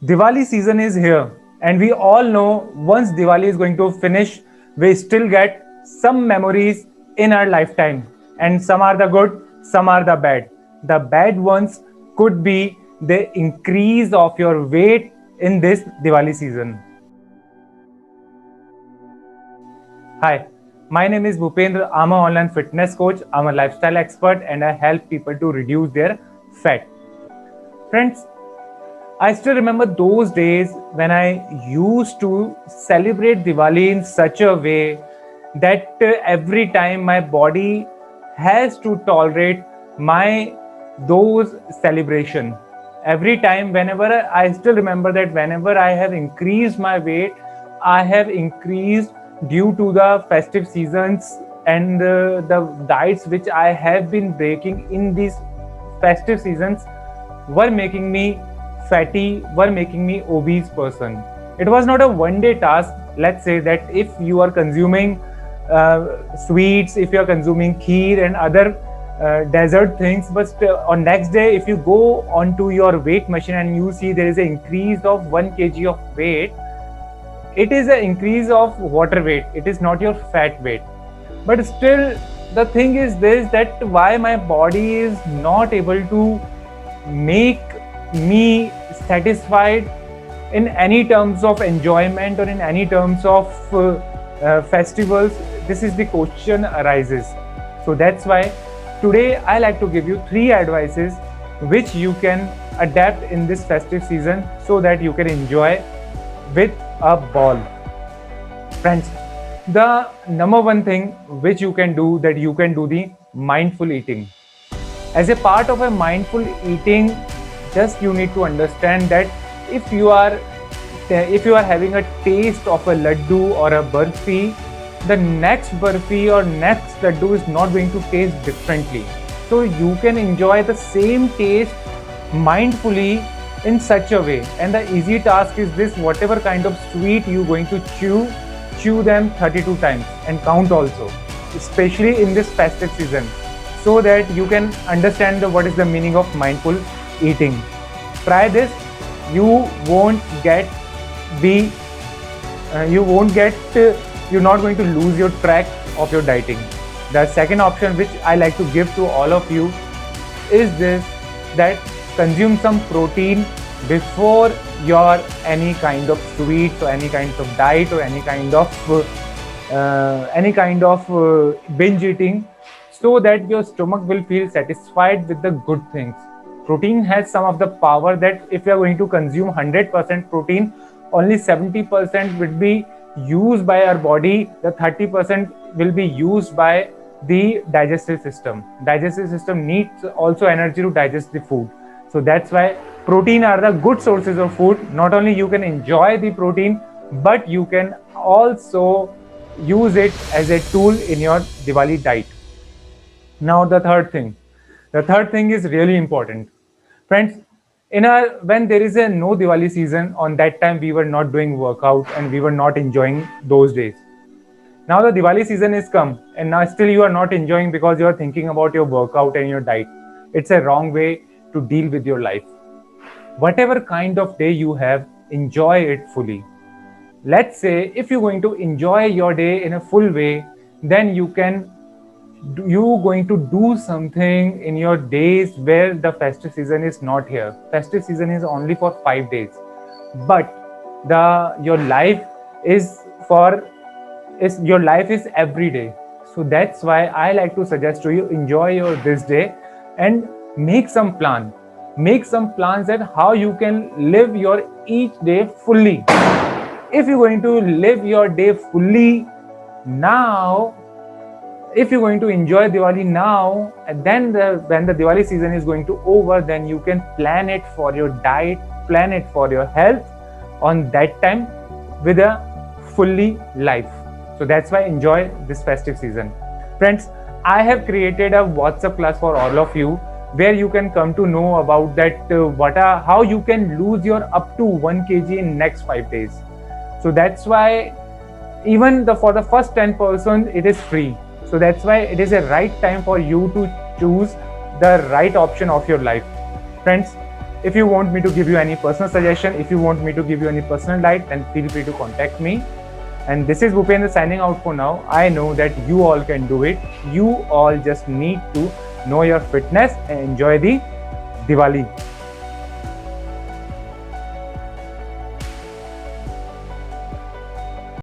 Diwali season is here, and we all know once Diwali is going to finish, we still get some memories in our lifetime, and some are the good, some are the bad. The bad ones could be the increase of your weight in this Diwali season. Hi, my name is Bhupendra. I'm an online fitness coach, I'm a lifestyle expert, and I help people to reduce their fat. Friends, I still remember those days when I used to celebrate Diwali in such a way that every time my body has to tolerate my those celebration. Every time, whenever I still remember that whenever I have increased my weight, I have increased due to the festive seasons and the diets which I have been breaking in these festive seasons were making me fatty, were making me obese person. It was not a one day task. Let's say that if you are consuming sweets, if you are consuming kheer and other dessert things, but on next day if you go onto your weight machine and you see there is an increase of 1 kg of weight, it is an increase of water weight, it is not your fat weight. But still the thing is this, that why my body is not able to make me satisfied in any terms of enjoyment or in any terms of festivals. This is the question arises. So that's why today I like to give you 3 advices which you can adapt in this festive season so that you can enjoy with a ball. Friends, the number one thing which you can do, that you can do the mindful eating. As a part of a mindful eating, just you need to understand that if you are having a taste of a laddu or a burfi, the next burfi or next laddu is not going to taste differently. So you can enjoy the same taste mindfully in such a way. And the easy task is this: whatever kind of sweet you're going to chew them 32 times and count also, especially in this festive season, so that you can understand what is the meaning of mindful eating. Try this. You won't get the you're not going to lose your track of your dieting. The second option which I like to give to all of you is this, that consume some protein before your any kind of sweets or any kind of diet or any kind of binge eating, so that your stomach will feel satisfied with the good things. Protein has some of the power that if you are going to consume 100% protein, only 70% will be used by our body, the 30% will be used by the digestive system. Digestive system needs also energy to digest the food. So that's why protein are the good sources of food. Not only you can enjoy the protein, but you can also use it as a tool in your Diwali diet. Now the third thing is really important. Friends, when there is a no Diwali season, on that time we were not doing workout and we were not enjoying those days. Now the Diwali season is come and now still you are not enjoying because you are thinking about your workout and your diet. It's a wrong way to deal with your life. Whatever kind of day you have, enjoy it fully. Let's say if you're going to enjoy your day in a full way, then you going to do something in your days where the festive season is not here. Festive season is only for 5 days, but your life is every day. So that's why I like to suggest to you, enjoy this day and make some plans that how you can live your each day fully. If you're going to live your day fully now, if you're going to enjoy Diwali now, and then when the Diwali season is going to over, then you can plan it for your diet, plan it for your health on that time with a fully life. So that's why enjoy this festive season. Friends, I have created a WhatsApp class for all of you where you can come to know about that how you can lose your up to 1 kg in next 5 days. So that's why even for the first 10% it is free. So that's why it is a right time for you to choose the right option of your life. Friends, If you want me to give you any personal suggestion, if you want me to give you any personal guide, then feel free to contact me. And this is Bhupendra signing out for now. I know that you all can do it. You all just need to know your fitness and enjoy the Diwali.